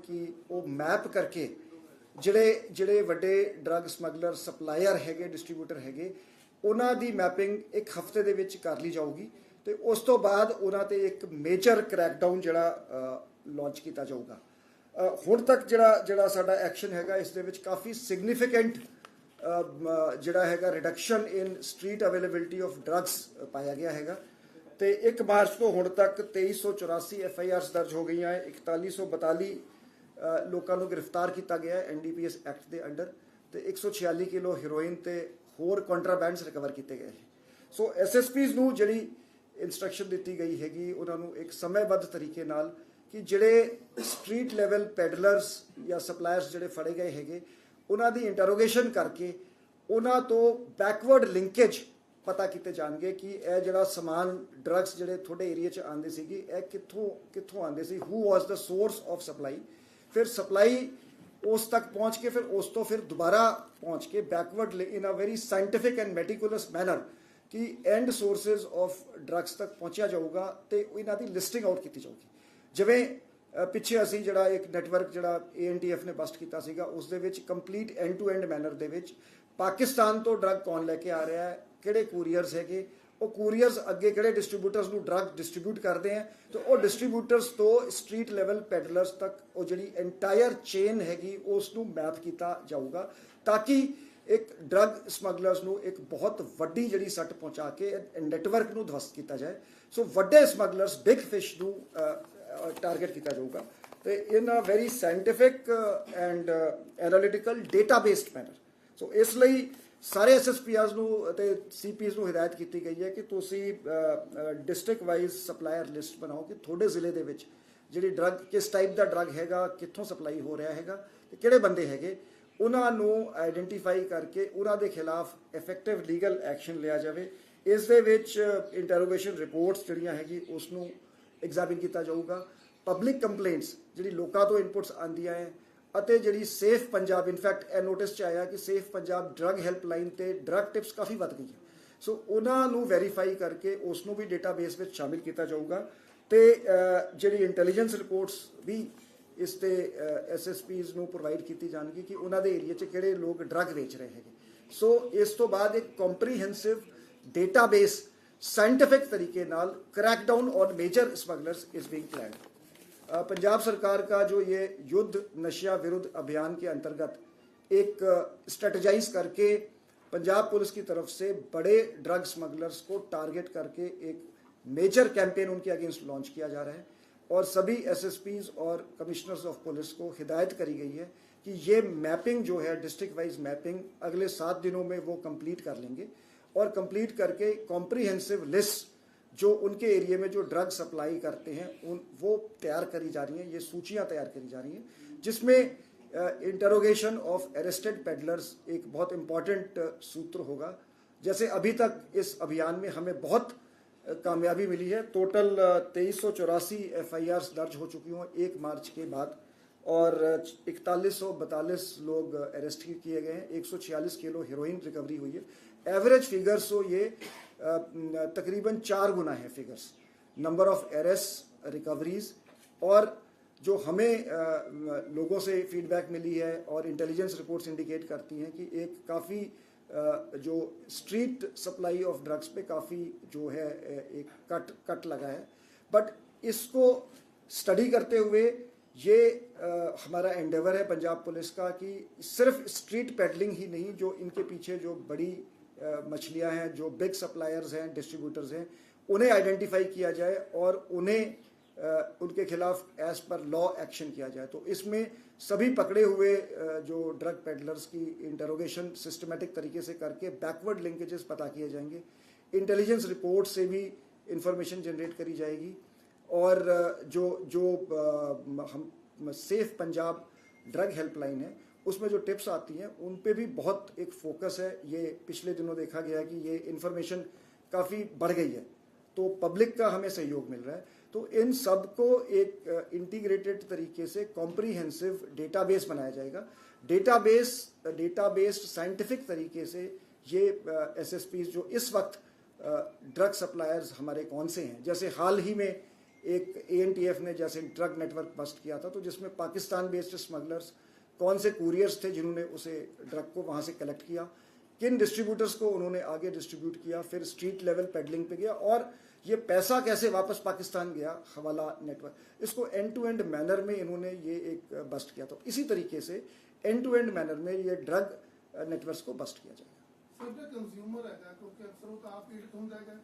कि वो मैप करके ਜਿਹੜੇ ਜਿਹੜੇ ਵੱਡੇ ਡਰੱਗ ਸਮਗਲਰ ਸਪਲਾਇਰ ਹੈਗੇ ਡਿਸਟ੍ਰੀਬਿਊਟਰ ਹੈਗੇ ਉਹਨਾਂ ਦੀ ਮੈਪਿੰਗ ਇੱਕ ਹਫ਼ਤੇ ਦੇ ਵਿੱਚ ਕਰ ਲਈ ਜਾਊਗੀ ਤੇ ਉਸ ਤੋਂ ਬਾਅਦ ਉਹਨਾਂ ਤੇ ਇੱਕ ਮੇਜਰ ਕ੍ਰੈਕਡਾਊਨ ਜਿਹੜਾ ਲਾਂਚ ਕੀਤਾ ਜਾਊਗਾ। ਹੁਣ ਤੱਕ ਜਿਹੜਾ ਸਾਡਾ ਐਕਸ਼ਨ ਹੈਗਾ ਇਸ ਦੇ ਵਿੱਚ ਕਾਫੀ ਸਿਗਨੀਫੀਕੈਂਟ ਜਿਹੜਾ ਹੈਗਾ reduction in street availability of drugs ਪਾਇਆ ਗਿਆ ਹੈਗਾ ਤੇ 1 ਮਾਰਚ ਤੋਂ ਹੁਣ ਤੱਕ 2384 FIRs ਦਰਜ ਹੋ ਗਈਆਂ ਹੈ, 4142 ਲੋਕਾਂ ਨੂੰ ਗ੍ਰਿਫਤਾਰ ਕੀਤਾ ਗਿਆ ਹੈ NDPS ਐਕਟ ਦੇ ਅੰਡਰ ਤੇ 146 ਕਿਲੋ ਹੈਰੋਇਨ ਤੇ ਹੋਰ ਕੰਟਰਾਬੈਂਡਸ ਰਿਕਵਰ ਕੀਤੇ ਗਏ। ਸੋ SSPs ਨੂੰ ਜਿਹੜੀ ਇੰਸਟਰਕਸ਼ਨ ਦਿੱਤੀ ਗਈ ਹੈਗੀ ਉਹਨਾਂ ਨੂੰ ਇੱਕ ਸਮੇਂਬੱਧ ਤਰੀਕੇ ਨਾਲ ਕਿ ਜਿਹੜੇ ਸਟਰੀਟ ਲੈਵਲ ਪੈਡਲਰਸ ਜਾਂ ਸਪਲਾਇਰਸ ਜਿਹੜੇ ਫੜੇ ਗਏ ਹੈਗੇ ਉਹਨਾਂ ਦੀ ਇੰਟਰੋਗੇਸ਼ਨ ਕਰਕੇ ਉਹਨਾਂ ਤੋਂ ਬੈਕਵਰਡ ਲਿੰਕੇਜ ਪਤਾ ਕੀਤੇ ਜਾਣਗੇ ਕਿ ਇਹ ਜਿਹੜਾ ਸਮਾਨ ਡਰੱਗਸ ਜਿਹੜੇ ਤੁਹਾਡੇ ਏਰੀਆ 'ਚ ਆਉਂਦੇ ਸੀਗੇ ਇਹ ਕਿੱਥੋਂ ਆਉਂਦੇ ਸੀ, ਹੂ ਵਾਜ਼ ਦ ਸੋਰਸ ਆਫ ਸਪਲਾਈ, फिर सप्लाई उस तक पहुँच के फिर उस तो फिर दोबारा पहुँच के backward in a very scientific and meticulous manner कि एंड सोर्सेज ऑफ ड्रग्स तक पहुँचा जाऊगा तो इन्हों की लिस्टिंग आउट की जाऊगी। जिवें पिछे असी जिहड़ा एक नैटवर्क जिहड़ा ANTF ने बस्ट किया सीगा उस दे विच complete end to end manner दे विच पाकिस्तान तो ड्रग कौन लैके आ रहा है, किहड़े कूरीयर्स हैगे, वो कूरीयर्स अगे किहड़े डिस्ट्रीब्यूटर्स नूं ड्रग डिस्ट्रीब्यूट करते हैं तो वो डिस्ट्रीब्यूटर्स तो स्ट्रीट लैवल पैडलर्स तक वो जिहड़ी एंटायर चेन हैगी उस नूं मैप किया जाऊगा ताकि एक ड्रग समगलर्स नूं एक बहुत वड्डी जिहड़ी सट पहुँचा के नैटवर्क नूं ध्वस्त किया जाए। सो वड्डे समगलर्स बिग फिश नूं टारगेट किया जाऊगा तो in a very scientific and analytical data based manner. So इसलिए सारे SSPs ਨੂੰ ਅਤੇ CPs ਨੂੰ ਹਿਦਾਇਤ ਕੀਤੀ ਗਈ ਹੈ ਕਿ ਤੁਸੀਂ ਡਿਸਟ੍ਰਿਕਟ ਵਾਈਜ਼ ਸਪਲਾਇਰ ਲਿਸਟ ਬਣਾਓ ਕਿ ਤੁਹਾਡੇ ਜ਼ਿਲ੍ਹੇ ਦੇ ਵਿੱਚ ਜਿਹੜੀ ਡਰੱਗ ਕਿਸ ਟਾਈਪ ਦਾ ਡਰੱਗ ਹੈਗਾ, ਕਿੱਥੋਂ ਸਪਲਾਈ ਹੋ ਰਿਹਾ ਹੈਗਾ ਤੇ ਕਿਹੜੇ ਬੰਦੇ ਹੈਗੇ, ਉਹਨਾਂ ਨੂੰ ਆਈਡੈਂਟੀਫਾਈ ਕਰਕੇ ਉਹਨਾਂ ਦੇ ਖਿਲਾਫ ਇਫੈਕਟਿਵ ਲੀਗਲ ਐਕਸ਼ਨ ਲਿਆ ਜਾਵੇ। ਇਸ ਦੇ ਵਿੱਚ ਇੰਟਰੋਗੇਸ਼ਨ ਰਿਪੋਰਟਸ ਜਿਹੜੀਆਂ ਹੈਗੀ ਉਸ ਨੂੰ ਐਗਜ਼ਾਮਿਨ ਕੀਤਾ ਜਾਊਗਾ। ਪਬਲਿਕ ਕੰਪਲੇਂਟਸ ਜਿਹੜੀ ਲੋਕਾਂ ਤੋਂ ਇਨਪੁਟਸ ਆਉਂਦੀਆਂ ਹੈ ਅਤੇ ਜਿਹੜੀ ਸੇਫ ਪੰਜਾਬ ਇਨਫੈਕਟ ਇਹ ਨੋਟਿਸ 'ਚ ਆਇਆ ਕਿ ਸੇਫ ਪੰਜਾਬ ਡਰੱਗ ਹੈਲਪਲਾਈਨ ਤੇ ਡਰੱਗ ਟਿਪਸ ਕਾਫੀ ਵੱਧ ਗਈ ਹੈ। ਸੋ ਉਹਨਾਂ ਨੂੰ ਵੈਰੀਫਾਈ ਕਰਕੇ ਉਸ ਨੂੰ ਵੀ ਡੇਟਾਬੇਸ ਵਿੱਚ ਸ਼ਾਮਿਲ ਕੀਤਾ ਜਾਊਗਾ ਤੇ ਜਿਹੜੀ ਇੰਟੈਲੀਜੈਂਸ ਰਿਪੋਰਟਸ ਵੀ ਇਸ ਤੇ SSPs ਨੂੰ ਪ੍ਰੋਵਾਈਡ ਕੀਤੀ ਜਾਣਗੀ ਕਿ ਉਹਨਾਂ ਦੇ ਏਰੀਆ 'ਚ ਕਿਹੜੇ ਲੋਕ ਡਰੱਗ ਵੇਚ ਰਹੇ ਹੈਗੇ। ਸੋ ਇਸ ਤੋਂ ਬਾਅਦ ਇੱਕ ਕੰਪਰੀਹੈਂਸਿਵ ਡੇਟਾਬੇਸ ਸਾਇੰਟਿਫਿਕ तरीके नाल crackdown on major smugglers is being planned. Punjab सरकार का जो ये युद्ध नशा विरुद्ध अभियान के अंतर्गत एक स्ट्रेटजाइज करके पंजाब पुलिस की तरफ से बड़े ड्रग स्मगलर्स को टारगेट करके एक मेजर कैंपेन उनके अगेंस्ट लॉन्च किया जा रहा है और सभी SSPs और कमिश्नर्स ऑफ पुलिस को हिदायत करी गई है कि ये मैपिंग जो है डिस्ट्रिक्ट वाइज मैपिंग अगले 7 दिनों में वो कंप्लीट कर लेंगे और कंप्लीट करके कॉम्प्रिहेंसिव लिस्ट जो उनके एरिया में जो ड्रग सप्लाई करते हैं वो तैयार करी जा रही हैं, ये सूचियाँ तैयार करी जा रही हैं जिसमें इंटरोगेशन ऑफ अरेस्टेड पेडलर्स एक बहुत इम्पॉर्टेंट सूत्र होगा। जैसे अभी तक इस अभियान में हमें बहुत कामयाबी मिली है। टोटल 2384 FIRs दर्ज हो चुकी हों 1 मार्च के बाद और 4142 लोग अरेस्ट किए गए हैं, 146 किलो हेरोइन रिकवरी हुई है। एवरेज फिगर्स तो ये तकरीबन 4 गुना है figures, number of arrest recoveries और जो हमें लोगों से फीडबैक मिली है और इंटेलिजेंस रिपोर्ट्स इंडिकेट करती हैं कि एक काफ़ी जो स्ट्रीट सप्लाई ऑफ ड्रग्स पे काफ़ी जो है एक कट लगा है। बट इसको स्टडी करते हुए ये हमारा एंडेवर है पंजाब पुलिस का कि सिर्फ स्ट्रीट पेडलिंग ही नहीं, जो इनके पीछे जो बड़ी मछलियाँ हैं, जो बिग सप्लायर्स हैं, डिस्ट्रीब्यूटर्स हैं, उन्हें आइडेंटिफाई किया जाए और उन्हें उनके खिलाफ एज पर लॉ एक्शन किया जाए। तो इसमें सभी पकड़े हुए जो ड्रग पेडलर्स की इंटरोगेशन सिस्टमेटिक तरीके से करके बैकवर्ड लिंकेजेस पता किए जाएंगे, इंटेलिजेंस रिपोर्ट से भी इंफॉर्मेशन जनरेट करी जाएगी और जो हम सेफ पंजाब ड्रग हेल्पलाइन है उसमें जो टिप्स आती हैं उन पे भी बहुत एक फोकस है। ये पिछले दिनों देखा गया कि ये इन्फॉर्मेशन काफ़ी बढ़ गई है तो पब्लिक का हमें सहयोग मिल रहा है। तो इन सब को एक इंटीग्रेटेड तरीके से कॉम्प्रिहेंसिव डेटाबेस बनाया जाएगा। डेटाबेस्ड साइंटिफिक तरीके से ये SSPs जो इस वक्त ड्रग सप्लायर्स हमारे कौन से हैं, जैसे हाल ही में एक ANTF ने जैसे ड्रग नेटवर्क बस्ट किया था, तो जिसमें पाकिस्तान बेस्ड स्मगलर्स, कौन से कुरियर्स थे जिन्होंने उसे ड्रग को वहाँ से कलेक्ट किया, किन डिस्ट्रीब्यूटर्स को उन्होंने आगे डिस्ट्रीब्यूट किया, फिर स्ट्रीट लेवल पेडलिंग पे गया, और ये पैसा कैसे वापस पाकिस्तान गया, हवाला नेटवर्क, इसको एंड टू एंड मैनर में इन्होंने ये एक बस्ट किया। तो इसी तरीके से एंड टू एंड मैनर में ये ड्रग नेटवर्क्स को बस्ट किया जाएगा। कंज्यूमर है क्योंकि अक्सर वो तो आप पीड़ित हो जाएगा।